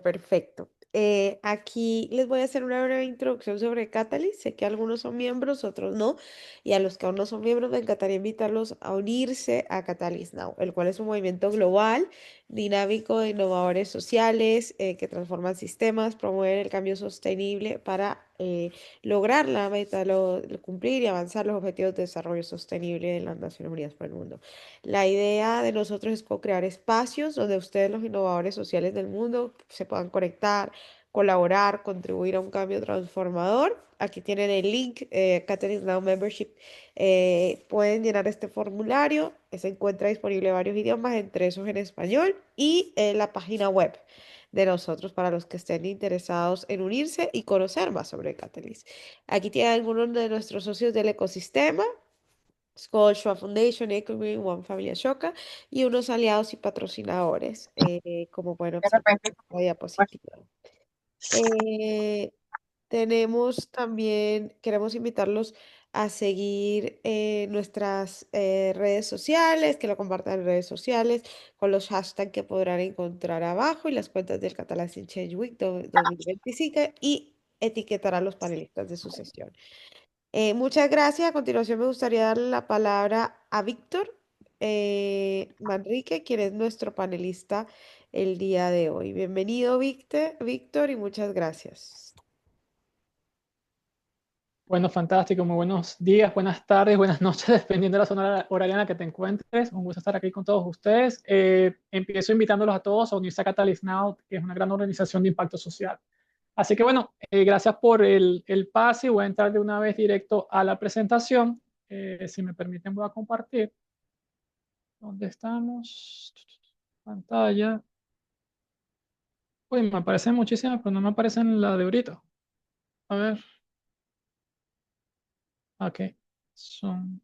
Perfecto. Aquí les voy a hacer una breve introducción sobre Catalyst. Sé que algunos son miembros, otros no. Y a los que aún no son miembros, me encantaría invitarlos a unirse a Catalyst Now, el cual es un movimiento global, dinámico de innovadores sociales que transforman sistemas, promueven el cambio sostenible para lograr la meta, cumplir y avanzar los objetivos de desarrollo sostenible de las Naciones Unidas por el mundo. La idea de nosotros es co-crear espacios donde ustedes, los innovadores sociales del mundo, se puedan conectar, colaborar, contribuir a un cambio transformador. Aquí tienen el link, Catalyst Now Membership. Pueden llenar este formulario. Se encuentra disponible en varios idiomas, entre esos en español, y en la página web de nosotros para los que estén interesados en unirse y conocer más sobre Catalyst. Aquí tienen algunos de nuestros socios del ecosistema. Schwab Foundation, Ecogreen, One Familia Ashoka y unos aliados y patrocinadores, como pueden De observar repente, en la pues, diapositiva. Eh, Tenemos también, queremos invitarlos a seguir nuestras redes sociales, que lo compartan en redes sociales con los hashtags que podrán encontrar abajo y las cuentas del Catalan Change Week 2025 y etiquetar a los panelistas de su sesión. Muchas gracias. A continuación me gustaría darle la palabra a Víctor Manrique, quien es nuestro panelista el día de hoy. Bienvenido, Víctor, y muchas gracias. Bueno, fantástico. Muy buenos días, buenas tardes, buenas noches, dependiendo de la zona horaria en la que te encuentres. Un gusto estar aquí con todos ustedes. Empiezo invitándolos a todos a unirse a Catalyst Now, que es una gran organización de impacto social. Así que bueno, gracias por el pase. Voy a entrar de una vez directo a la presentación. Si me permiten, voy a compartir. ¿Dónde estamos? Pantalla. Uy, me aparecen muchísimas, pero no me aparecen la de ahorita. A ver. Ok. Son.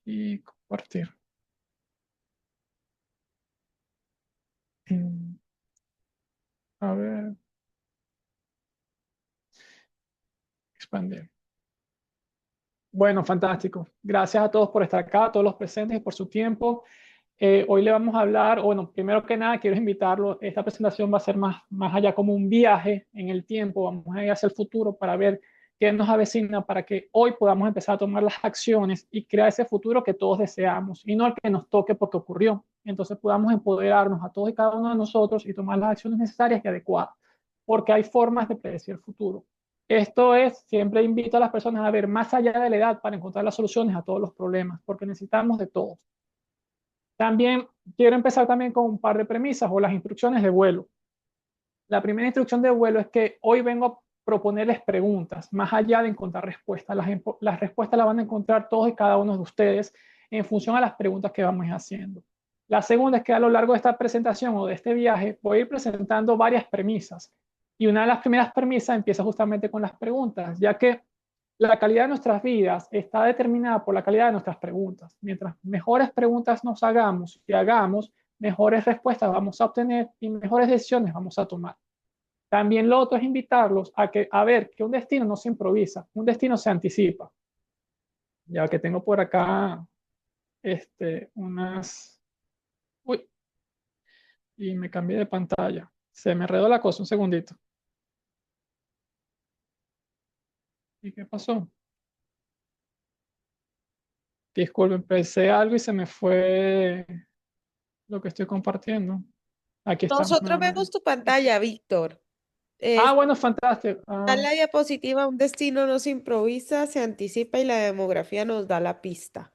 Y compartir. Mm, A ver, expandir. Bueno, fantástico. Gracias a todos por estar acá, a todos los presentes y por su tiempo. Hoy le vamos a hablar, bueno, primero que nada quiero invitarlo, esta presentación va a ser más allá como un viaje en el tiempo, vamos a ir hacia el futuro para ver qué nos avecina, para que hoy podamos empezar a tomar las acciones y crear ese futuro que todos deseamos y no el que nos toque porque ocurrió. Entonces podamos empoderarnos a todos y cada uno de nosotros y tomar las acciones necesarias y adecuadas, porque hay formas de predecir el futuro. Esto es, siempre invito a las personas a ver más allá de la edad para encontrar las soluciones a todos los problemas, porque necesitamos de todos. También quiero empezar también con un par de premisas o las instrucciones de vuelo. La primera instrucción de vuelo es que hoy vengo a proponerles preguntas, más allá de encontrar respuestas. Las respuestas las van a encontrar todos y cada uno de ustedes en función a las preguntas que vamos haciendo. La segunda es que a lo largo de esta presentación o de este viaje voy a ir presentando varias premisas. Y una de las primeras premisas empieza justamente con las preguntas, ya que la calidad de nuestras vidas está determinada por la calidad de nuestras preguntas. Mientras mejores preguntas nos hagamos y hagamos, mejores respuestas vamos a obtener y mejores decisiones vamos a tomar. También lo otro es invitarlos a ver que un destino no se improvisa, un destino se anticipa. Ya que tengo por acá unas... Uy, y me cambié de pantalla. Se me enredó la cosa, un segundito. ¿Y qué pasó? Disculpen, empecé algo y se me fue lo que estoy compartiendo. Aquí estamos Nosotros vemos nuevamente. tu pantalla, Víctor. Ah, Está bueno, fantástico. en la diapositiva, un destino no se improvisa, se anticipa y la demografía nos da la pista.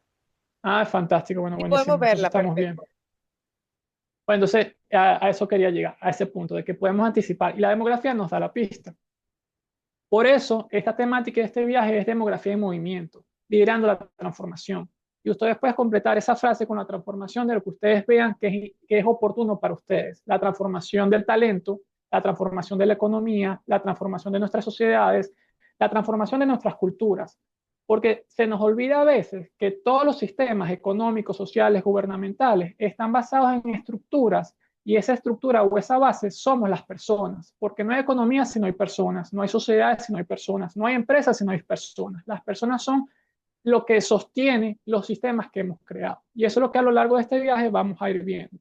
Fantástico. Bueno, Sí podemos buenísimo. Entonces verla, estamos bien. perfecto. Bueno, entonces a eso quería llegar, a ese punto de que podemos anticipar. Y la demografía nos da la pista. Por eso, esta temática de este viaje es demografía en movimiento, liderando la transformación. Y ustedes pueden completar esa frase con la transformación de lo que ustedes vean que es oportuno para ustedes. La transformación del talento, la transformación de la economía, la transformación de nuestras sociedades, la transformación de nuestras culturas. Porque se nos olvida a veces que todos los sistemas económicos, sociales, gubernamentales están basados en estructuras y esa estructura o esa base somos las personas, porque no hay economía si no hay personas, no hay sociedades si no hay personas, no hay empresas si no hay personas. Las personas son lo que sostiene los sistemas que hemos creado. Y eso es lo que a lo largo de este viaje vamos a ir viendo.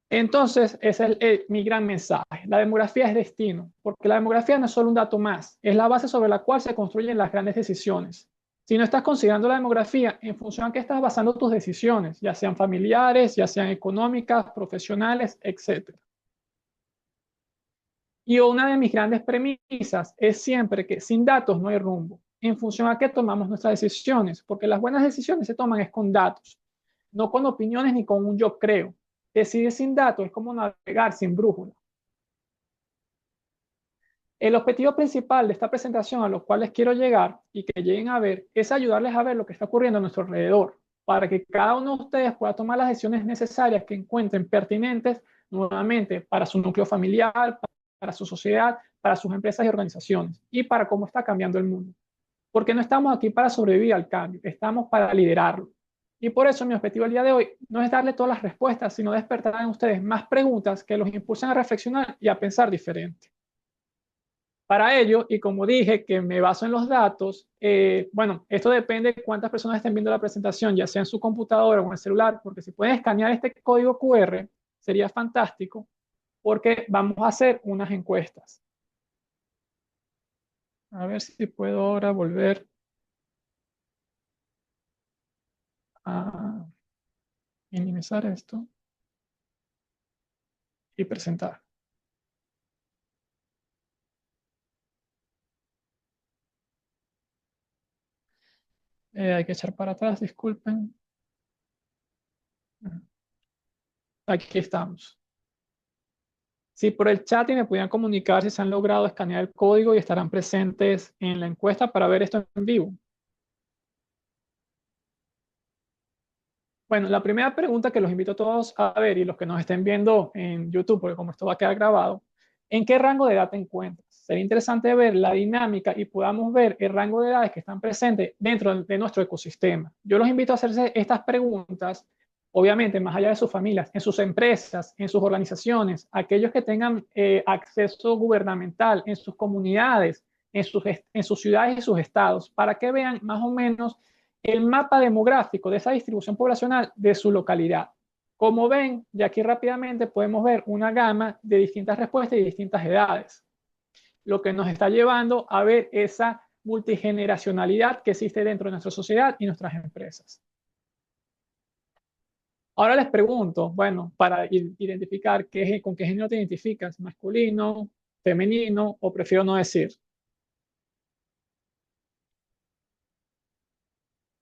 Entonces, ese es mi gran mensaje. La demografía es destino, porque la demografía no es solo un dato más, es la base sobre la cual se construyen las grandes decisiones. Si no estás considerando la demografía, en función a qué estás basando tus decisiones, ya sean familiares, ya sean económicas, profesionales, etc. Y una de mis grandes premisas es siempre que sin datos no hay rumbo, en función a qué tomamos nuestras decisiones, porque las buenas decisiones se toman es con datos, no con opiniones ni con un yo creo. Decidir sin datos es como navegar sin brújula. El objetivo principal de esta presentación a los cuales quiero llegar y que lleguen a ver es ayudarles a ver lo que está ocurriendo a nuestro alrededor, para que cada uno de ustedes pueda tomar las decisiones necesarias que encuentren pertinentes nuevamente para su núcleo familiar, para su sociedad, para sus empresas y organizaciones y para cómo está cambiando el mundo. Porque no estamos aquí para sobrevivir al cambio, estamos para liderarlo. Y por eso mi objetivo el día de hoy no es darle todas las respuestas, sino despertar en ustedes más preguntas que los impulsen a reflexionar y a pensar diferente. Para ello, y como dije que me baso en los datos, bueno, esto depende de cuántas personas estén viendo la presentación, ya sea en su computadora o en el celular, porque si pueden escanear este código QR, sería fantástico, porque vamos a hacer unas encuestas. A ver si puedo ahora volver a minimizar esto y presentar. Hay que echar para atrás, disculpen. Aquí estamos. Si por el chat y me pudieran comunicar si se han logrado escanear el código y estarán presentes en la encuesta para ver esto en vivo. Bueno, la primera pregunta que los invito a todos a ver y los que nos estén viendo en YouTube, porque como esto va a quedar grabado, ¿en qué rango de edad te encuentras? Sería interesante ver la dinámica y podamos ver el rango de edades que están presentes dentro de nuestro ecosistema. Yo los invito a hacerse estas preguntas, obviamente, más allá de sus familias, en sus empresas, en sus organizaciones, aquellos que tengan acceso gubernamental, en sus comunidades, en sus ciudades y sus estados, para que vean más o menos el mapa demográfico de esa distribución poblacional de su localidad. Como ven, y aquí rápidamente podemos ver una gama de distintas respuestas y distintas edades, lo que nos está llevando a ver esa multigeneracionalidad que existe dentro de nuestra sociedad y nuestras empresas. Ahora les pregunto, bueno, para identificar con qué género te identificas, masculino, femenino o prefiero no decir.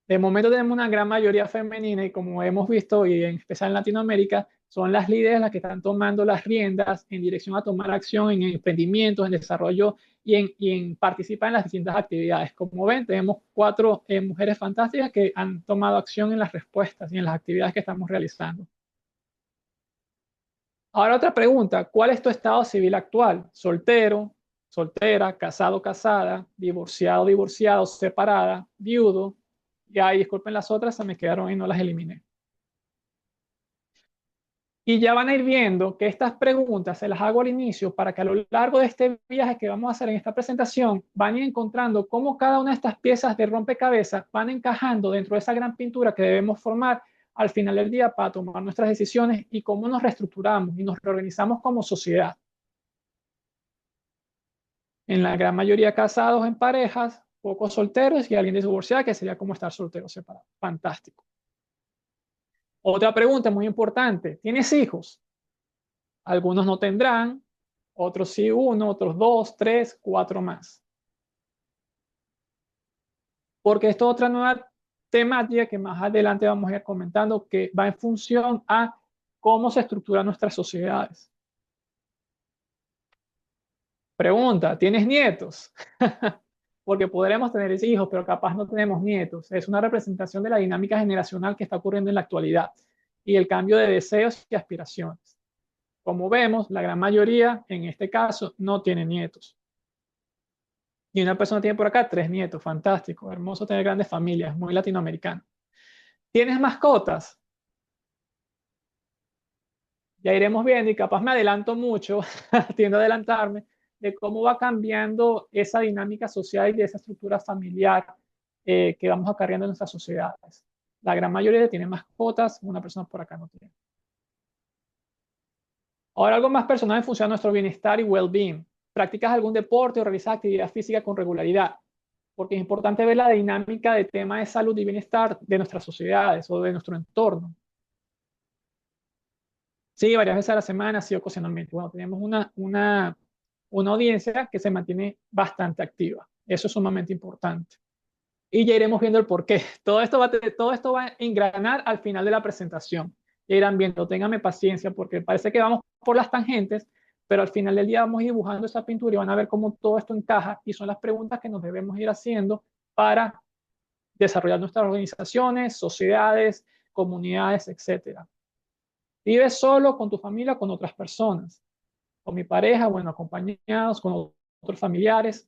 De momento tenemos una gran mayoría femenina y como hemos visto, y en especial en Latinoamérica, son las líderes las que están tomando las riendas en dirección a tomar acción en emprendimientos, en desarrollo y en participar en las distintas actividades. Como ven, tenemos 4 mujeres fantásticas que han tomado acción en las respuestas y en las actividades que estamos realizando. Ahora otra pregunta, ¿cuál es tu estado civil actual? ¿Soltero, soltera, casado, casada, divorciado, divorciado, separada, viudo? Y ahí, disculpen las otras, se me quedaron y no las eliminé. Y ya van a ir viendo que estas preguntas se las hago al inicio para que a lo largo de este viaje que vamos a hacer en esta presentación van a ir encontrando cómo cada una de estas piezas de rompecabezas van encajando dentro de esa gran pintura que debemos formar al final del día para tomar nuestras decisiones y cómo nos reestructuramos y nos reorganizamos como sociedad. En la gran mayoría casados en parejas, pocos solteros y alguien divorciado, que sería como estar soltero separado. Fantástico. Otra pregunta muy importante, ¿tienes hijos? Algunos no tendrán, otros sí uno, otros dos, tres, cuatro más. Porque esto es otra nueva temática que más adelante vamos a ir comentando que va en función a cómo se estructuran nuestras sociedades. Pregunta, ¿tienes nietos? Porque podremos tener hijos, pero capaz no tenemos nietos. Es una representación de la dinámica generacional que está ocurriendo en la actualidad y el cambio de deseos y aspiraciones. Como vemos, la gran mayoría, en este caso, no tiene nietos. Y una persona tiene por acá 3 nietos. Fantástico, hermoso tener grandes familias, muy latinoamericano. ¿Tienes mascotas? Ya iremos viendo y capaz me adelanto mucho, tiendo a adelantarme, de cómo va cambiando esa dinámica social y de esa estructura familiar que vamos acarreando en nuestras sociedades. La gran mayoría tiene mascotas, una persona por acá no tiene. Ahora algo más personal en función de nuestro bienestar y well-being. ¿Practicas algún deporte o realizas actividad física con regularidad? Porque es importante ver la dinámica de temas de salud y bienestar de nuestras sociedades o de nuestro entorno. Sí, varias veces a la semana, sí, ocasionalmente. Bueno, tenemos una audiencia que se mantiene bastante activa. Eso es sumamente importante. Y ya iremos viendo el por qué. Todo esto va a engranar al final de la presentación. Ya irán viendo, ténganme paciencia, porque parece que vamos por las tangentes, pero al final del día vamos a ir dibujando esa pintura y van a ver cómo todo esto encaja y son las preguntas que nos debemos ir haciendo para desarrollar nuestras organizaciones, sociedades, comunidades, etcétera. ¿Vives solo, con tu familia, con otras personas? Con mi pareja, bueno, acompañados, con otros familiares.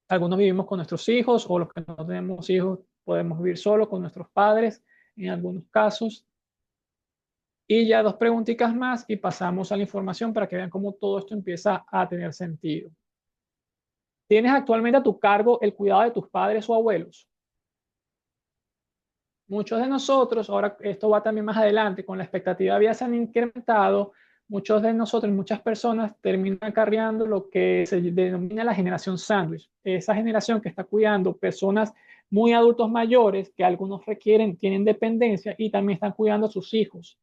Algunos vivimos con nuestros hijos o los que no tenemos hijos podemos vivir solo con nuestros padres en algunos casos. Y ya dos preguntitas más y pasamos a la información para que vean cómo todo esto empieza a tener sentido. ¿Tienes actualmente a tu cargo el cuidado de tus padres o abuelos? Muchos de nosotros, ahora esto va también más adelante, con la expectativa de vida se han incrementado, muchos de nosotros, muchas personas terminan acarreando lo que se denomina la generación sándwich. Esa generación que está cuidando personas muy adultos mayores, que algunos requieren, tienen dependencia y también están cuidando a sus hijos.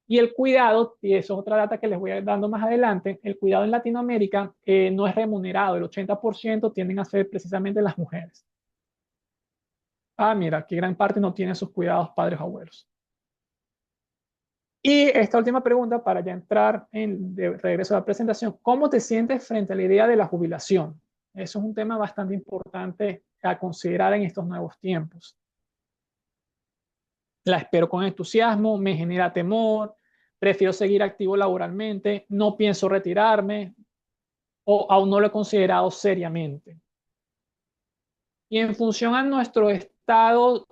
Y el cuidado, y eso es otra data que les voy a ir dando más adelante, el cuidado en Latinoamérica no es remunerado, el 80% tienden a ser precisamente las mujeres. Ah, mira, que gran parte no tiene sus cuidados padres o abuelos. Y esta última pregunta, para ya entrar de regreso a la presentación, ¿cómo te sientes frente a la idea de la jubilación? Eso es un tema bastante importante a considerar en estos nuevos tiempos. La espero con entusiasmo, me genera temor, prefiero seguir activo laboralmente, no pienso retirarme o aún no lo he considerado seriamente. Y en función a nuestro estado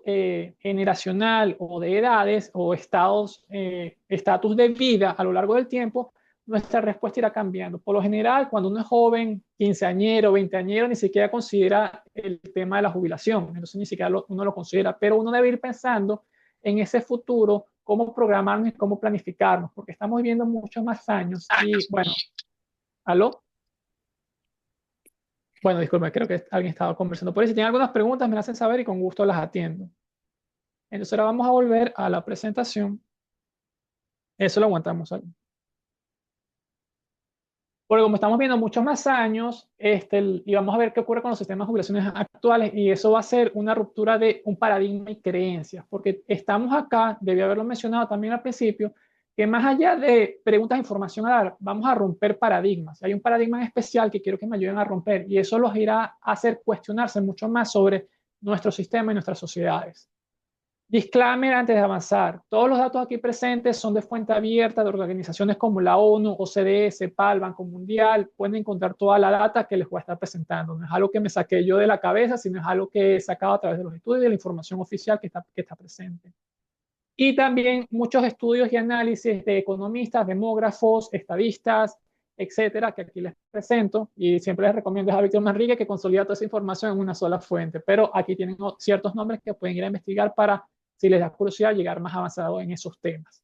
generacional o de edades o estatus de vida a lo largo del tiempo, nuestra respuesta irá cambiando. Por lo general, cuando uno es joven, quinceañero, veinteañero, ni siquiera considera el tema de la jubilación, entonces ni siquiera uno lo considera, pero uno debe ir pensando en ese futuro, cómo programarnos y cómo planificarnos, porque estamos viviendo muchos más años y bueno, ¿aló? Bueno, disculpe, creo que alguien estaba conversando por ahí. Si tienen algunas preguntas, me las hacen saber y con gusto las atiendo. Entonces ahora vamos a volver a la presentación. Eso lo aguantamos ahí. Porque como estamos viendo muchos más años, y vamos a ver qué ocurre con los sistemas de jubilaciones actuales, y eso va a ser una ruptura de un paradigma y creencias, porque estamos acá, debí haberlo mencionado también al principio, que más allá de preguntas de información a dar, vamos a romper paradigmas. Hay un paradigma en especial que quiero que me ayuden a romper, y eso los irá a hacer cuestionarse mucho más sobre nuestro sistema y nuestras sociedades. Disclaimer antes de avanzar. Todos los datos aquí presentes son de fuente abierta de organizaciones como la ONU, OCDE, CEPAL, Banco Mundial. Pueden encontrar toda la data que les voy a estar presentando. No es algo que me saqué yo de la cabeza, sino es algo que he sacado a través de los estudios y de la información oficial que está presente. Y también muchos estudios y análisis de economistas, demógrafos, estadistas, etcétera, que aquí les presento. Y siempre les recomiendo a Víctor Manrique que consolida toda esa información en una sola fuente. Pero aquí tienen ciertos nombres que pueden ir a investigar para, si les da curiosidad, llegar más avanzado en esos temas.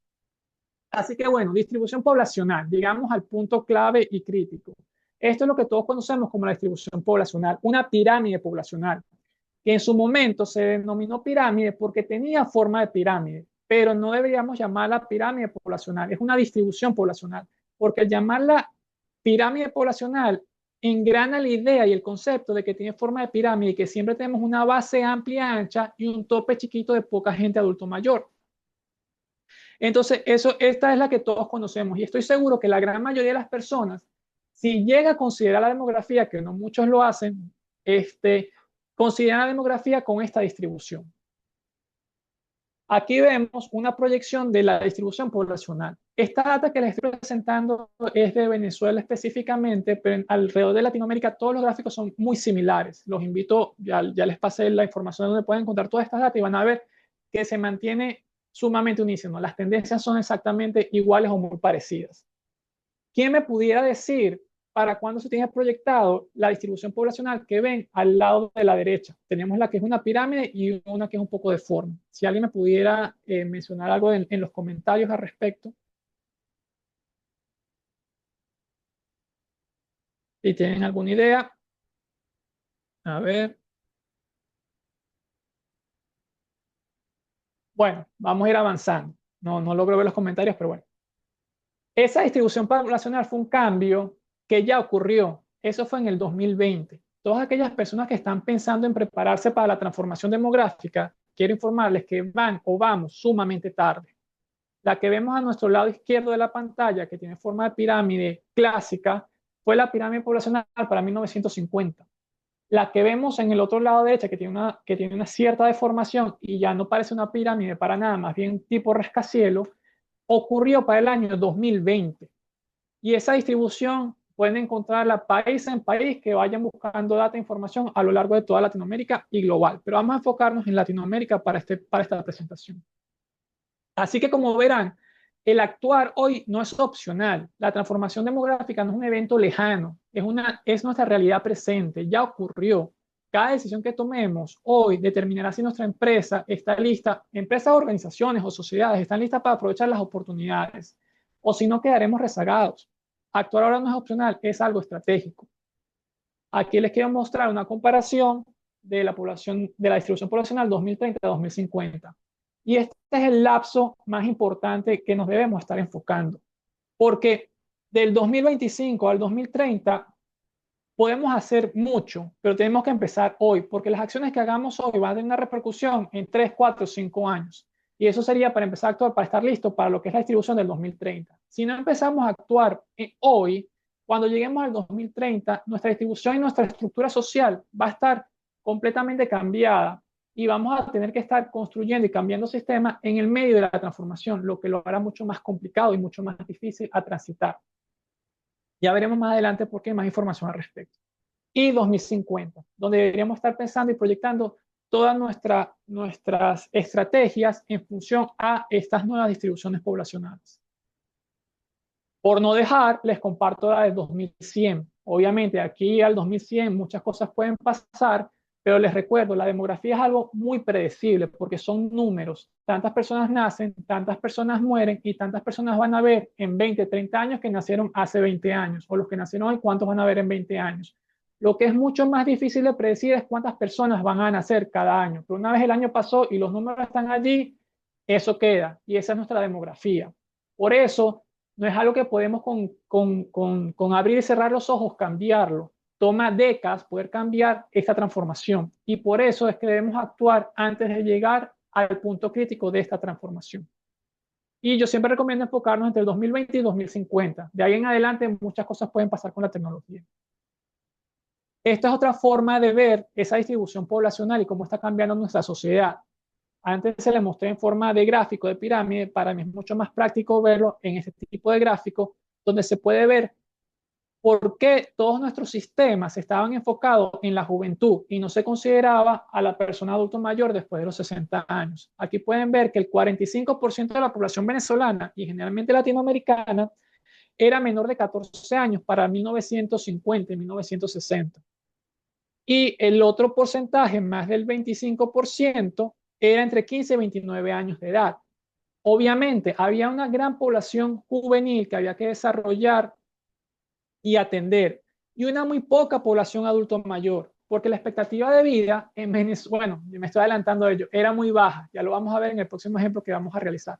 Así que bueno, distribución poblacional, llegamos al punto clave y crítico. Esto es lo que todos conocemos como la distribución poblacional, una pirámide poblacional, que en su momento se denominó pirámide porque tenía forma de pirámide, pero no deberíamos llamarla pirámide poblacional, es una distribución poblacional, porque al llamarla pirámide poblacional engrana la idea y el concepto de que tiene forma de pirámide y que siempre tenemos una base amplia, ancha y un tope chiquito de poca gente adulto mayor. Entonces, esta es la que todos conocemos y estoy seguro que la gran mayoría de las personas, si llega a considerar la demografía, que no muchos lo hacen, consideran la demografía con esta distribución. Aquí vemos una proyección de la distribución poblacional. Esta data que les estoy presentando es de Venezuela específicamente, pero alrededor de Latinoamérica todos los gráficos son muy similares. Los invito, ya les pasé la información donde pueden encontrar todas estas datas y van a ver que se mantiene sumamente unísono. Las tendencias son exactamente iguales o muy parecidas. ¿Quién me pudiera decir para cuando se tiene proyectado la distribución poblacional que ven al lado de la derecha. Tenemos la que es una pirámide y una que es un poco deforme. Si alguien me pudiera mencionar algo en los comentarios al respecto, si tienen alguna idea. A ver. Bueno, vamos a ir avanzando. No logro ver los comentarios, pero bueno. Esa distribución poblacional fue un cambio que ya ocurrió. Eso fue en el 2020. Todas aquellas personas que están pensando en prepararse para la transformación demográfica, quiero informarles que van o vamos sumamente tarde. La que vemos a nuestro lado izquierdo de la pantalla, que tiene forma de pirámide clásica, fue la pirámide poblacional para 1950. La que vemos en el otro lado derecha, que tiene una cierta deformación y ya no parece una pirámide para nada, más bien tipo rascacielos, ocurrió para el año 2020. Y esa distribución pueden encontrarla país en país que vayan buscando data e información a lo largo de toda Latinoamérica y global. Pero vamos a enfocarnos en Latinoamérica para esta presentación. Así que como verán, el actuar hoy no es opcional. La transformación demográfica no es un evento lejano, es nuestra realidad presente, ya ocurrió. Cada decisión que tomemos hoy determinará si nuestra empresa está lista, empresas, organizaciones o sociedades están listas para aprovechar las oportunidades, o si no quedaremos rezagados. Actuar ahora no es opcional, es algo estratégico. Aquí les quiero mostrar una comparación de la población, de la distribución poblacional 2030 a 2050. Y este es el lapso más importante que nos debemos estar enfocando, porque del 2025 al 2030 podemos hacer mucho, pero tenemos que empezar hoy, porque las acciones que hagamos hoy van a tener una repercusión en 3, 4, 5 años. Y eso sería para empezar a actuar, para estar listo para lo que es la distribución del 2030. Si no empezamos a actuar hoy, cuando lleguemos al 2030, nuestra distribución y nuestra estructura social va a estar completamente cambiada y vamos a tener que estar construyendo y cambiando sistemas en el medio de la transformación, lo que lo hará mucho más complicado y mucho más difícil a transitar. Ya veremos más adelante por qué hay más información al respecto. Y 2050, donde deberíamos estar pensando y proyectando todas nuestras estrategias en función a estas nuevas distribuciones poblacionales. Por no dejar, les comparto la del 2100. Obviamente, aquí al 2100 muchas cosas pueden pasar, pero les recuerdo, la demografía es algo muy predecible porque son números. Tantas personas nacen, tantas personas mueren y tantas personas van a ver en 20, 30 años que nacieron hace 20 años, o los que nacieron hoy, cuántos van a ver en 20 años. Lo que es mucho más difícil de predecir es cuántas personas van a nacer cada año. Pero una vez el año pasó y los números están allí, eso queda y esa es nuestra demografía. Por eso, no es algo que podemos con abrir y cerrar los ojos cambiarlo. Toma décadas poder cambiar esta transformación y por eso es que debemos actuar antes de llegar al punto crítico de esta transformación. Y yo siempre recomiendo enfocarnos entre el 2020 y 2050. De ahí en adelante muchas cosas pueden pasar con la tecnología. Esta es otra forma de ver esa distribución poblacional y cómo está cambiando nuestra sociedad. Antes se le mostré en forma de gráfico de pirámide, para mí es mucho más práctico verlo en este tipo de gráfico, donde se puede ver por qué todos nuestros sistemas estaban enfocados en la juventud y no se consideraba a la persona adulto mayor después de los 60 años. Aquí pueden ver que el 45% de la población venezolana y generalmente latinoamericana era menor de 14 años para 1950 y 1960. Y el otro porcentaje, más del 25%, era entre 15 y 29 años de edad. Obviamente, había una gran población juvenil que había que desarrollar y atender, y una muy poca población adulto mayor, porque la expectativa de vida en Venezuela, bueno, me estoy adelantando a ello, era muy baja. Ya lo vamos a ver en el próximo ejemplo que vamos a realizar.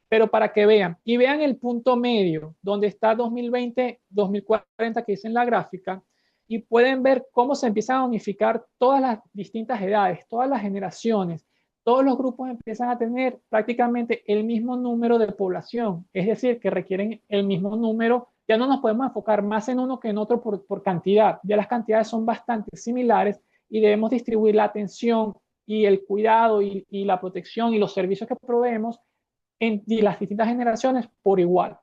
Pero para que vean, y vean el punto medio, donde está 2020, 2040, que dice en la gráfica, y pueden ver cómo se empiezan a unificar todas las distintas edades, todas las generaciones, todos los grupos empiezan a tener prácticamente el mismo número de población, es decir, que requieren el mismo número. Ya no nos podemos enfocar más en uno que en otro por cantidad, ya las cantidades son bastante similares y debemos distribuir la atención y el cuidado y la protección y los servicios que proveemos en las distintas generaciones por igual.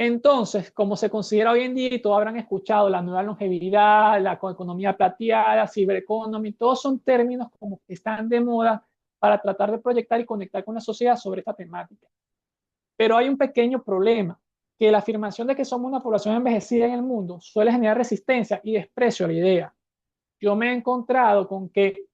Entonces, como se considera hoy en día, y todos habrán escuchado, la nueva longevidad, la economía plateada, cibereconomy, todos son términos como que están de moda para tratar de proyectar y conectar con la sociedad sobre esta temática. Pero hay un pequeño problema. que la afirmación de que somos una población envejecida en el mundo suele generar resistencia y desprecio a la idea. Yo me he encontrado con que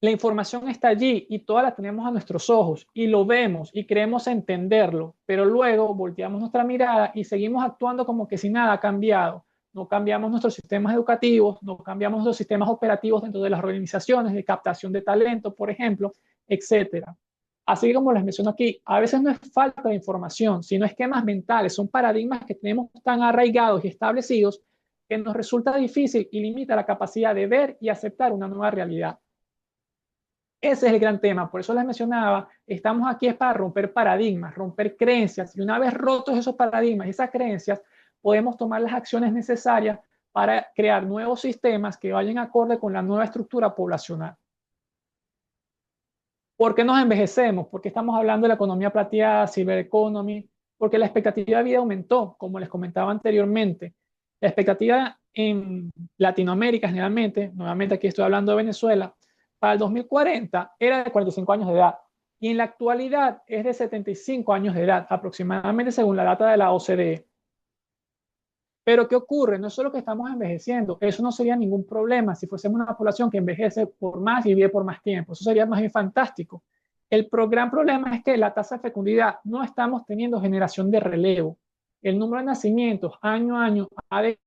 la información está allí y toda la tenemos a nuestros ojos y lo vemos y creemos entenderlo, pero luego volteamos nuestra mirada y seguimos actuando como que si nada ha cambiado. No cambiamos nuestros sistemas educativos, no cambiamos nuestros sistemas operativos dentro de las organizaciones de captación de talento, por ejemplo, etcétera. Así como les menciono aquí, a veces no es falta de información, sino esquemas mentales, son paradigmas que tenemos tan arraigados y establecidos que nos resulta difícil y limita la capacidad de ver y aceptar una nueva realidad. Ese es el gran tema, por eso les mencionaba, estamos aquí es para romper paradigmas, romper creencias, y una vez rotos esos paradigmas y esas creencias, podemos tomar las acciones necesarias para crear nuevos sistemas que vayan acorde con la nueva estructura poblacional. ¿Por qué nos envejecemos? Porque estamos hablando de la economía plateada, cyber economy, porque la expectativa de vida aumentó, como les comentaba anteriormente. La expectativa en Latinoamérica generalmente, nuevamente aquí estoy hablando de Venezuela, para el 2040 era de 45 años de edad y en la actualidad es de 75 años de edad aproximadamente según la data de la OCDE. Pero ¿qué ocurre? No es solo que estamos envejeciendo, eso no sería ningún problema si fuésemos una población que envejece por más y vive por más tiempo, eso sería más bien fantástico. Gran problema es que la tasa de fecundidad no estamos teniendo generación de relevo. El número de nacimientos año a año ha de...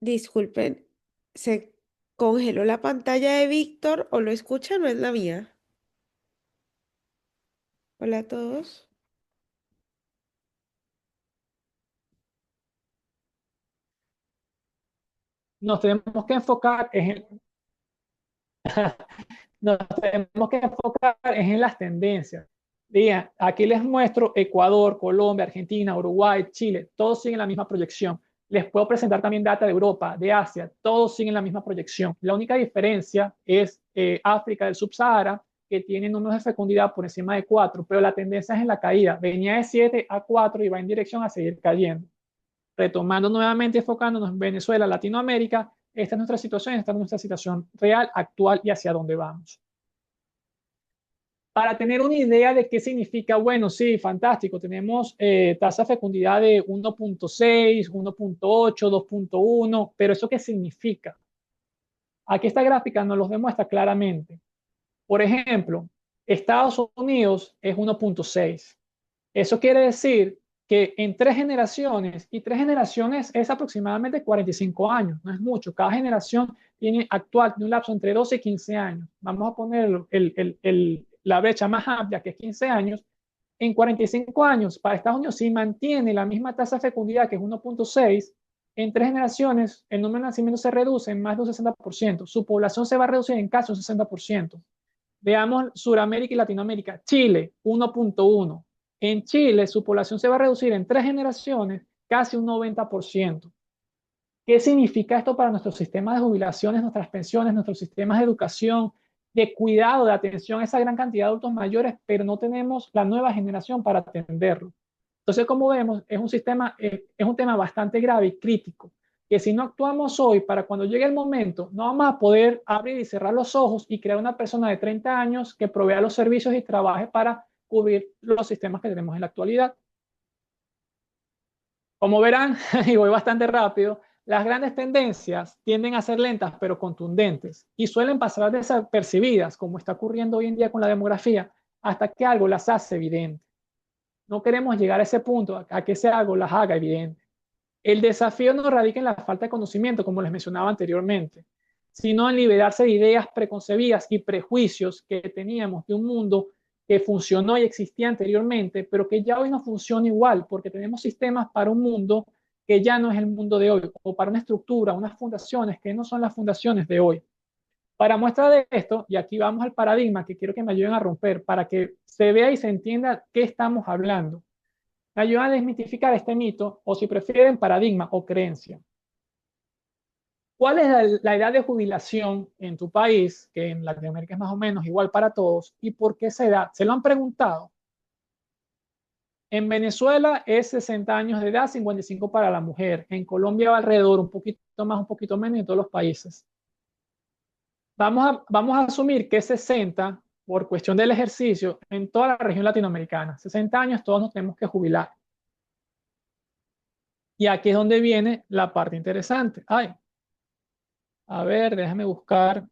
Disculpen, ¿se congeló la pantalla de Víctor o lo escuchan o es la mía? Hola a todos. Nos tenemos que enfocar en, nos tenemos que enfocar en las tendencias. Digan, aquí les muestro Ecuador, Colombia, Argentina, Uruguay, Chile, todos siguen la misma proyección. Les puedo presentar también data de Europa, de Asia, todos siguen la misma proyección. La única diferencia es África del Subsahara, que tiene números de fecundidad por encima de 4, pero la tendencia es en la caída. Venía de 7 a 4 y va en dirección a seguir cayendo. Retomando nuevamente, enfocándonos en Venezuela, Latinoamérica, esta es nuestra situación, esta es nuestra situación real, actual y hacia dónde vamos. Para tener una idea de qué significa, bueno, sí, fantástico, tenemos tasa de fecundidad de 1.6, 1.8, 2.1, pero ¿eso qué significa? Aquí esta gráfica nos lo demuestra claramente. Por ejemplo, Estados Unidos es 1.6. Eso quiere decir que en 3 generaciones, y 3 generaciones es aproximadamente 45 años, no es mucho, cada generación tiene actual de un lapso entre 12 y 15 años. Vamos a poner la brecha más amplia, que es 15 años. En 45 años, para Estados Unidos, si mantiene la misma tasa de fecundidad, que es 1.6, en 3 generaciones el número de nacimientos se reduce en más de un 60%. Su población se va a reducir en casi un 60%. Veamos Sudamérica y Latinoamérica. Chile, 1.1. En Chile, su población se va a reducir en 3 generaciones casi un 90%. ¿Qué significa esto para nuestros sistemas de jubilaciones, nuestras pensiones, nuestros sistemas de educación, de cuidado, de atención a esa gran cantidad de adultos mayores, pero no tenemos la nueva generación para atenderlo? Entonces, como vemos, es un tema bastante grave y crítico, que si no actuamos hoy, para cuando llegue el momento, no vamos a poder abrir y cerrar los ojos y crear una persona de 30 años que provea los servicios y trabaje para cubrir los sistemas que tenemos en la actualidad. Como verán, y voy bastante rápido, las grandes tendencias tienden a ser lentas pero contundentes y suelen pasar desapercibidas, como está ocurriendo hoy en día con la demografía, hasta que algo las hace evidentes. No queremos llegar a ese punto, a que ese algo las haga evidente. El desafío no radica en la falta de conocimiento, como les mencionaba anteriormente, sino en liberarse de ideas preconcebidas y prejuicios que teníamos de un mundo que funcionó y existía anteriormente, pero que ya hoy no funciona igual, porque tenemos sistemas para un mundo que ya no es el mundo de hoy, o para una estructura, unas fundaciones que no son las fundaciones de hoy. Para muestra de esto, y aquí vamos al paradigma que quiero que me ayuden a romper, para que se vea y se entienda qué estamos hablando. Me ayudan a desmitificar este mito, o si prefieren, paradigma o creencia. ¿Cuál es la edad de jubilación en tu país, que en Latinoamérica es más o menos igual para todos, y por qué esa edad? ¿Se lo han preguntado? En Venezuela es 60 años de edad, 55 para la mujer. En Colombia va alrededor, un poquito más, un poquito menos, en todos los países. Vamos a asumir que 60 por cuestión del ejercicio en toda la región latinoamericana. 60 años todos nos tenemos que jubilar. Y aquí es donde viene la parte interesante. Ay, a ver, déjame buscar.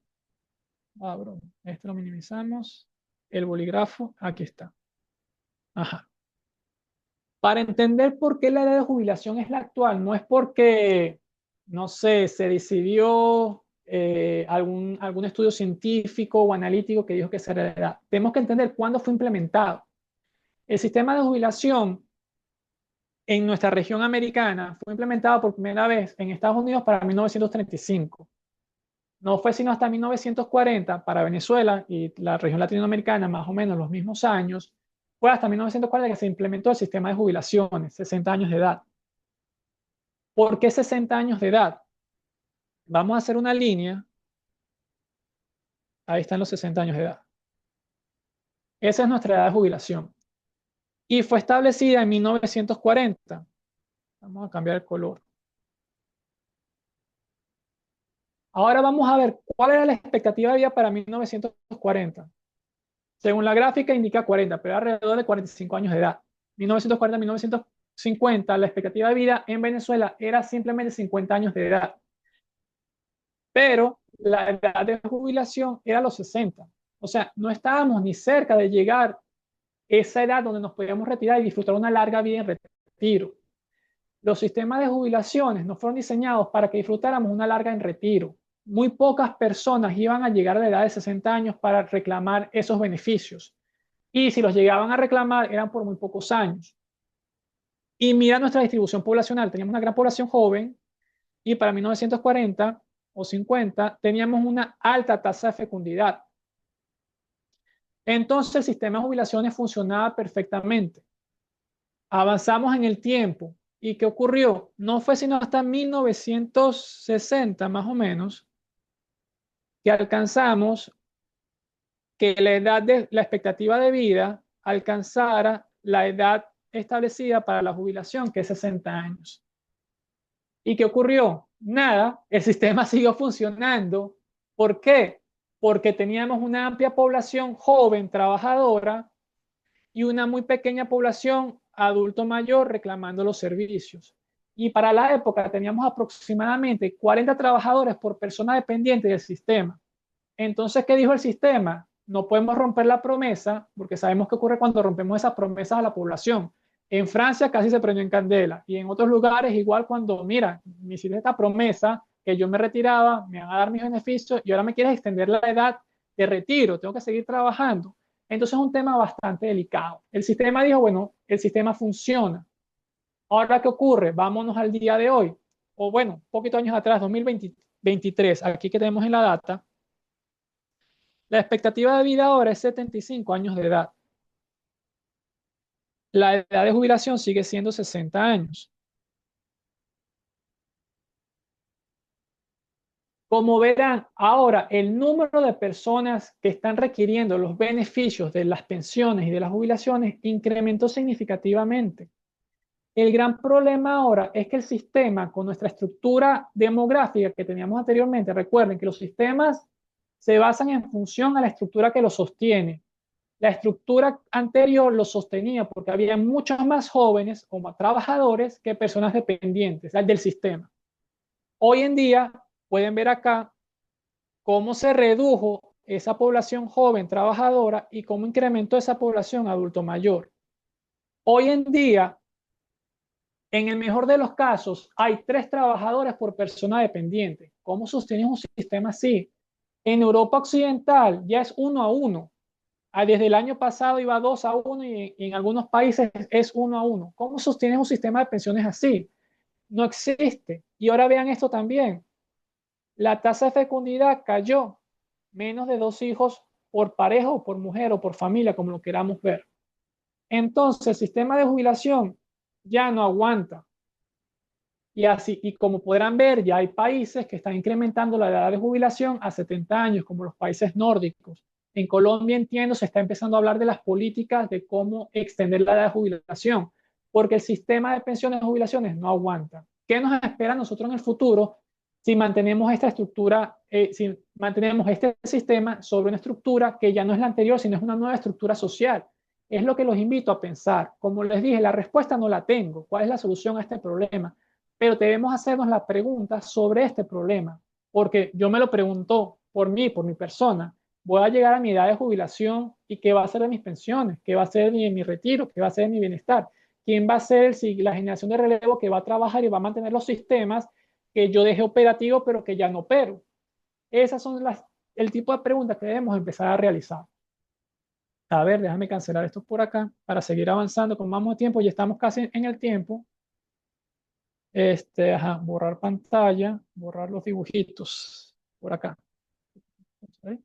Abro, esto lo minimizamos. El bolígrafo, aquí está. Ajá. Para entender por qué la edad de jubilación es la actual, no es porque, no sé, se decidió algún estudio científico o analítico que dijo que esa era la edad. Tenemos que entender cuándo fue implementado. El sistema de jubilación en nuestra región americana fue implementado por primera vez en Estados Unidos para 1935. No fue sino hasta 1940 para Venezuela y la región latinoamericana, más o menos los mismos años, fue hasta 1940 que se implementó el sistema de jubilaciones, 60 años de edad. ¿Por qué 60 años de edad? Vamos a hacer una línea. Ahí están los 60 años de edad. Esa es nuestra edad de jubilación. Y fue establecida en 1940. Vamos a cambiar el color. Ahora vamos a ver cuál era la expectativa de vida para 1940. Según la gráfica indica 40, pero alrededor de 45 años de edad. 1940-1950, la expectativa de vida en Venezuela era simplemente 50 años de edad. Pero la edad de jubilación era los 60. O sea, no estábamos ni cerca de llegar a esa edad donde nos podíamos retirar y disfrutar una larga vida en retiro. Los sistemas de jubilaciones no fueron diseñados para que disfrutáramos una larga en retiro. Muy pocas personas iban a llegar a la edad de 60 años para reclamar esos beneficios. Y si los llegaban a reclamar, eran por muy pocos años. Y mira nuestra distribución poblacional. Teníamos una gran población joven y para 1940 o 50 teníamos una alta tasa de fecundidad. Entonces el sistema de jubilaciones funcionaba perfectamente. Avanzamos en el tiempo. ¿Y qué ocurrió? No fue sino hasta 1960 más o menos que alcanzamos que la expectativa de vida alcanzara la edad establecida para la jubilación, que es 60 años. ¿Y qué ocurrió? Nada, el sistema siguió funcionando. ¿Por qué? Porque teníamos una amplia población joven, trabajadora, y una muy pequeña población adulto mayor reclamando los servicios. Y para la época teníamos aproximadamente 40 trabajadores por persona dependiente del sistema. Entonces, ¿qué dijo el sistema? No podemos romper la promesa, porque sabemos qué ocurre cuando rompemos esas promesas a la población. En Francia casi se prendió en candela y en otros lugares igual cuando, mira, me hiciste esta promesa que yo me retiraba, me van a dar mis beneficios y ahora me quieres extender la edad de retiro, tengo que seguir trabajando. Entonces es un tema bastante delicado. El sistema dijo, bueno, el sistema funciona. Ahora, ¿qué ocurre? Vámonos al día de hoy. O bueno, un poquito años atrás, 2023, aquí que tenemos en la data. La expectativa de vida ahora es 75 años de edad. La edad de jubilación sigue siendo 60 años. Como verán, ahora el número de personas que están requiriendo los beneficios de las pensiones y de las jubilaciones incrementó significativamente. El gran problema ahora es que el sistema, con nuestra estructura demográfica que teníamos anteriormente, recuerden que los sistemas se basan en función a la estructura que los sostiene. La estructura anterior lo sostenía porque había muchos más jóvenes o más trabajadores que personas dependientes del sistema. Hoy en día pueden ver acá cómo se redujo esa población joven trabajadora y cómo incrementó esa población adulto mayor. Hoy en día, en el mejor de los casos, hay 3 trabajadores por persona dependiente. ¿Cómo sostienes un sistema así? En Europa Occidental ya es 1 a 1. Desde el año pasado iba 2 a 1 y en algunos países es 1 a 1. ¿Cómo sostienes un sistema de pensiones así? No existe. Y ahora vean esto también. La tasa de fecundidad cayó. Menos de 2 hijos por pareja o por mujer o por familia, como lo queramos ver. Entonces, el sistema de jubilación ya no aguanta. Y así, y como podrán ver, ya hay países que están incrementando la edad de jubilación a 70 años, como los países nórdicos. En Colombia, entiendo, se está empezando a hablar de las políticas de cómo extender la edad de jubilación, porque el sistema de pensiones y jubilaciones no aguanta. ¿Qué nos espera a nosotros en el futuro si mantenemos esta estructura, si mantenemos este sistema sobre una estructura que ya no es la anterior, sino es una nueva estructura social? Es lo que los invito a pensar. Como les dije, la respuesta no la tengo. ¿Cuál es la solución a este problema? Pero debemos hacernos la pregunta sobre este problema, porque yo me lo pregunto por mí, por mi persona. Voy a llegar a mi edad de jubilación y qué va a ser de mis pensiones, qué va a ser de mi retiro, qué va a ser de mi bienestar, quién va a ser la generación de relevo que va a trabajar y va a mantener los sistemas que yo dejé operativos pero que ya no opero. Esas son el tipo de preguntas que debemos empezar a realizar. A ver, déjame cancelar esto por acá para seguir avanzando con más tiempo. Ya estamos casi en el tiempo. Ajá, borrar pantalla, borrar los dibujitos por acá. ¿Sí?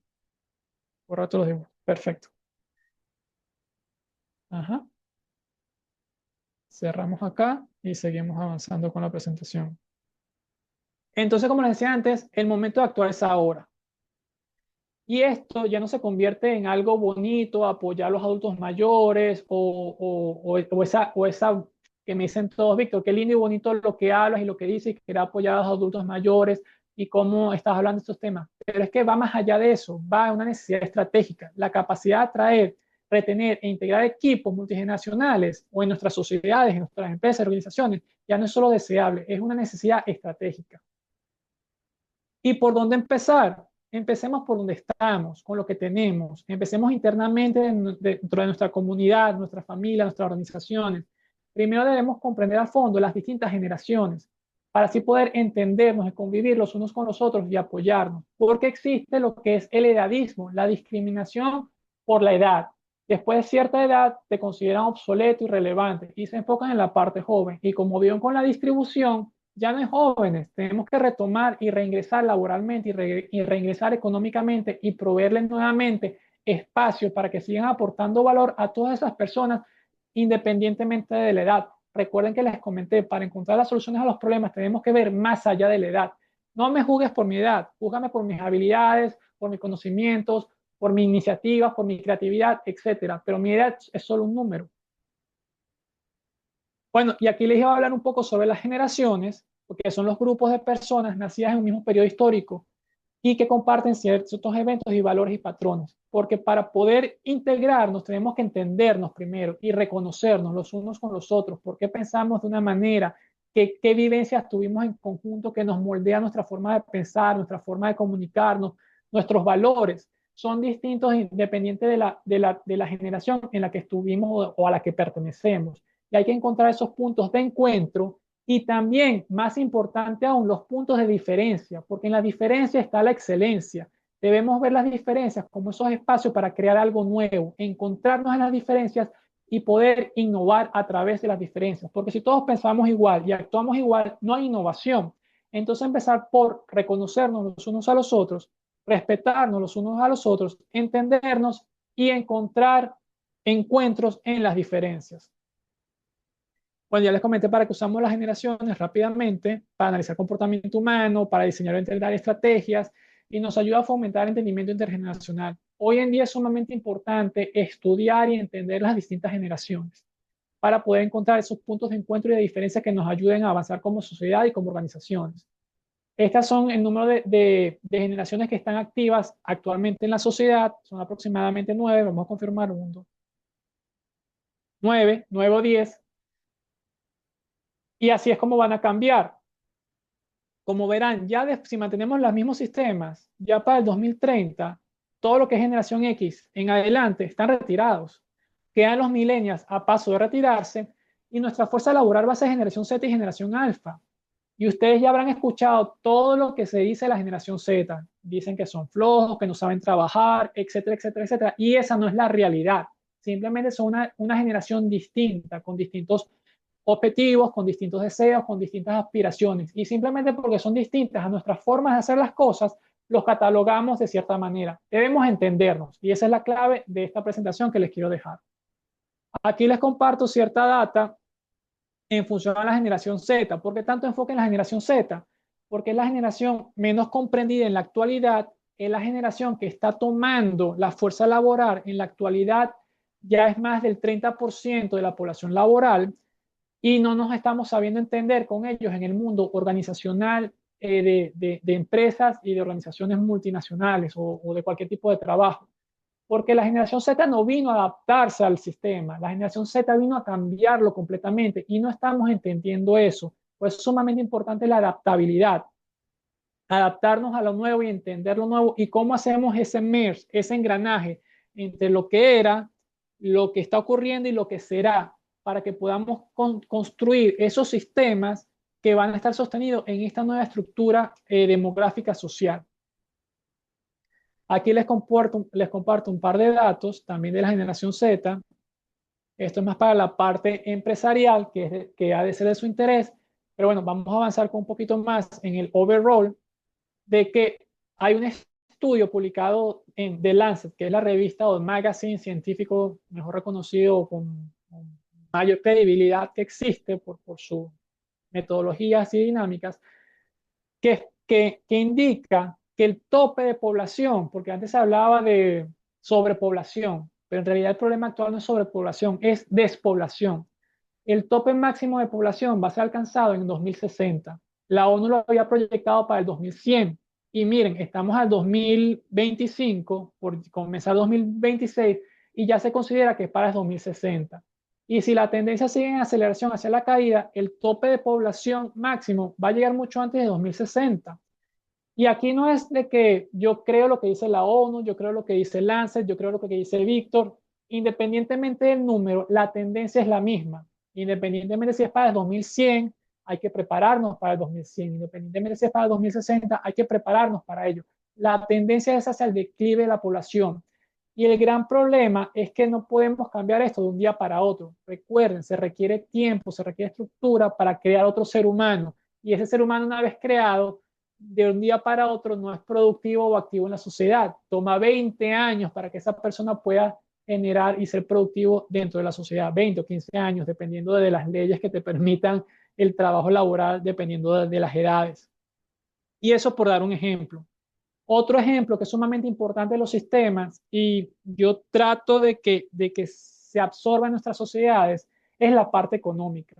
Borrar todos los dibujos. Perfecto. Ajá. Cerramos acá y seguimos avanzando con la presentación. Entonces, como les decía antes, el momento de actuar es ahora. Y esto ya no se convierte en algo bonito, apoyar a los adultos mayores o esa que me dicen todos, Víctor, qué lindo y bonito lo que hablas y lo que dices, que quieres apoyar a los adultos mayores y cómo estás hablando de estos temas. Pero es que va más allá de eso, va a una necesidad estratégica, la capacidad de atraer, retener e integrar equipos multigeneracionales o en nuestras sociedades, en nuestras empresas, organizaciones, ya no es solo deseable, es una necesidad estratégica. ¿Y por dónde empezar? Empecemos por donde estamos, con lo que tenemos. Empecemos internamente dentro de nuestra comunidad, nuestra familia, nuestras organizaciones. Primero debemos comprender a fondo las distintas generaciones para así poder entendernos y convivir los unos con los otros y apoyarnos. Porque existe lo que es el edadismo, la discriminación por la edad. Después de cierta edad te consideran obsoleto, irrelevante y se enfocan en la parte joven. Y como vieron con la distribución, ya no es jóvenes, tenemos que retomar y reingresar laboralmente y reingresar económicamente y proveerles nuevamente espacio para que sigan aportando valor a todas esas personas independientemente de la edad. Recuerden que les comenté, para encontrar las soluciones a los problemas tenemos que ver más allá de la edad. No me juzgues por mi edad, júzgame por mis habilidades, por mis conocimientos, por mis iniciativas, por mi creatividad, etcétera. Pero mi edad es solo un número. Bueno, y aquí les iba a hablar un poco sobre las generaciones, porque son los grupos de personas nacidas en un mismo periodo histórico y que comparten ciertos eventos y valores y patrones. Porque para poder integrarnos tenemos que entendernos primero y reconocernos los unos con los otros, por qué pensamos de una manera, qué vivencias tuvimos en conjunto que nos moldea nuestra forma de pensar, nuestra forma de comunicarnos, nuestros valores. Son distintos independiente de la generación en la que estuvimos o a la que pertenecemos. Y hay que encontrar esos puntos de encuentro y también, más importante aún, los puntos de diferencia, porque en la diferencia está la excelencia. Debemos ver las diferencias como esos espacios para crear algo nuevo, encontrarnos en las diferencias y poder innovar a través de las diferencias. Porque si todos pensamos igual y actuamos igual, no hay innovación. Entonces empezar por reconocernos los unos a los otros, respetarnos los unos a los otros, entendernos y encontrar encuentros en las diferencias. Bueno, ya les comenté para que usamos las generaciones rápidamente para analizar comportamiento humano, para diseñar o integrar estrategias y nos ayuda a fomentar el entendimiento intergeneracional. Hoy en día es sumamente importante estudiar y entender las distintas generaciones para poder encontrar esos puntos de encuentro y de diferencia que nos ayuden a avanzar como sociedad y como organizaciones. Estas son el número de generaciones que están activas actualmente en la sociedad, son aproximadamente 9, vamos a confirmar, 1, 9, 9 o 10, y así es como van a cambiar. Como verán, si mantenemos los mismos sistemas, ya para el 2030, todo lo que es generación X en adelante están retirados. Quedan los millennials a paso de retirarse y nuestra fuerza laboral va a ser generación Z y generación alfa. Y ustedes ya habrán escuchado todo lo que se dice de la generación Z. Dicen que son flojos, que no saben trabajar, etcétera, etcétera, etcétera. Y esa no es la realidad. Simplemente son una generación distinta, con distintos objetivos, con distintos deseos, con distintas aspiraciones. Y simplemente porque son distintas a nuestras formas de hacer las cosas, los catalogamos de cierta manera. Debemos entendernos. Y esa es la clave de esta presentación que les quiero dejar. Aquí les comparto cierta data en función a la generación Z. ¿Por qué tanto enfoque en la generación Z? Porque es la generación menos comprendida en la actualidad es la generación que está tomando la fuerza laboral en la actualidad, ya es más del 30% de la población laboral y no nos estamos sabiendo entender con ellos en el mundo organizacional de empresas y de organizaciones multinacionales o de cualquier tipo de trabajo. Porque la generación Z no vino a adaptarse al sistema, la generación Z vino a cambiarlo completamente y no estamos entendiendo eso. Pues es sumamente importante la adaptabilidad, adaptarnos a lo nuevo y entender lo nuevo y cómo hacemos ese merge, ese engranaje entre lo que era, lo que está ocurriendo y lo que será, para que podamos construir esos sistemas que van a estar sostenidos en esta nueva estructura demográfica social. Aquí les comparto un par de datos también de la generación Z. Esto es más para la parte empresarial, que ha de ser de su interés. Pero bueno, vamos a avanzar con un poquito más en el overall de que hay un estudio publicado en The Lancet, que es la revista o el magazine científico mejor reconocido con mayor credibilidad que existe por sus metodologías y dinámicas, que indica que el tope de población, porque antes se hablaba de sobrepoblación, pero en realidad el problema actual no es sobrepoblación, es despoblación. El tope máximo de población va a ser alcanzado en 2060. La ONU lo había proyectado para el 2100. Y miren, estamos al 2025, por comenzar 2026, y ya se considera que es para el 2060. Y si la tendencia sigue en aceleración hacia la caída, el tope de población máximo va a llegar mucho antes de 2060. Y aquí no es de que yo creo lo que dice la ONU, yo creo lo que dice Lancet, yo creo lo que dice Víctor. Independientemente del número, la tendencia es la misma. Independientemente si es para el 2100, hay que prepararnos para el 2100. Independientemente si es para el 2060, hay que prepararnos para ello. La tendencia es hacia el declive de la población. Y el gran problema es que no podemos cambiar esto de un día para otro. Recuerden, se requiere tiempo, se requiere estructura para crear otro ser humano. Y ese ser humano, una vez creado, de un día para otro no es productivo o activo en la sociedad. Toma 20 años para que esa persona pueda generar y ser productivo dentro de la sociedad. 20 o 15 años, dependiendo de las leyes que te permitan el trabajo laboral, dependiendo de las edades. Y eso por dar un ejemplo. Otro ejemplo que es sumamente importante en los sistemas y yo trato de que se absorba en nuestras sociedades es la parte económica.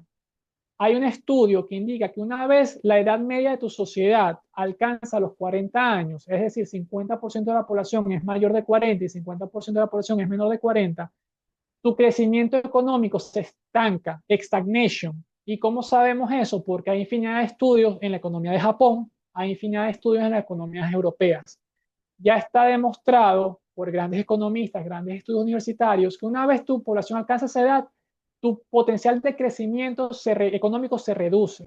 Hay un estudio que indica que una vez la edad media de tu sociedad alcanza los 40 años, es decir, 50% de la población es mayor de 40 y 50% de la población es menor de 40, tu crecimiento económico se estanca, stagnation. ¿Y cómo sabemos eso? Porque hay infinidad de estudios en la economía de Japón, hay infinidad de estudios en las economías europeas. Ya está demostrado por grandes economistas, grandes estudios universitarios, que una vez tu población alcanza esa edad, tu potencial de crecimiento económico se reduce.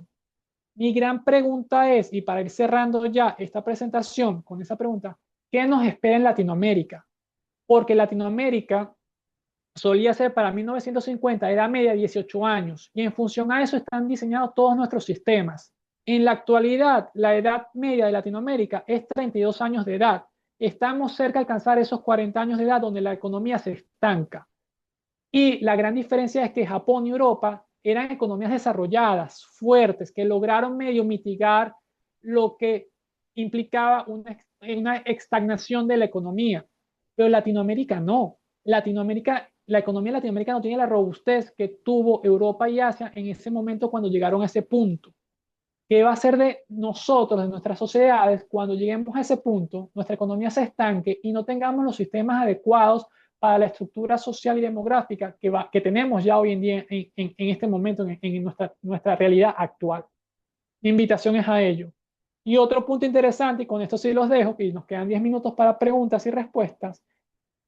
Mi gran pregunta es, y para ir cerrando ya esta presentación con esa pregunta, ¿qué nos espera en Latinoamérica? Porque Latinoamérica solía ser para 1950, edad media 18 años, y en función a eso están diseñados todos nuestros sistemas. En la actualidad, la edad media de Latinoamérica es 32 años de edad. Estamos cerca de alcanzar esos 40 años de edad donde la economía se estanca. Y la gran diferencia es que Japón y Europa eran economías desarrolladas, fuertes, que lograron medio mitigar lo que implicaba una estagnación de la economía. Pero Latinoamérica no. La economía de Latinoamérica no tiene la robustez que tuvo Europa y Asia en ese momento cuando llegaron a ese punto. ¿Qué va a ser de nosotros, de nuestras sociedades, cuando lleguemos a ese punto, nuestra economía se estanque y no tengamos los sistemas adecuados para la estructura social y demográfica que tenemos ya hoy en día en este momento, en nuestra realidad actual? Mi invitación es a ello. Y otro punto interesante, y con esto sí los dejo, y nos quedan 10 minutos para preguntas y respuestas,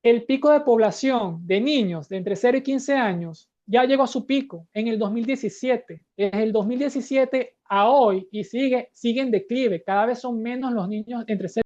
el pico de población de niños de entre 0 y 15 años ya llegó a su pico en el 2017. Desde el 2017 a hoy y sigue en declive. Cada vez son menos los niños entre 0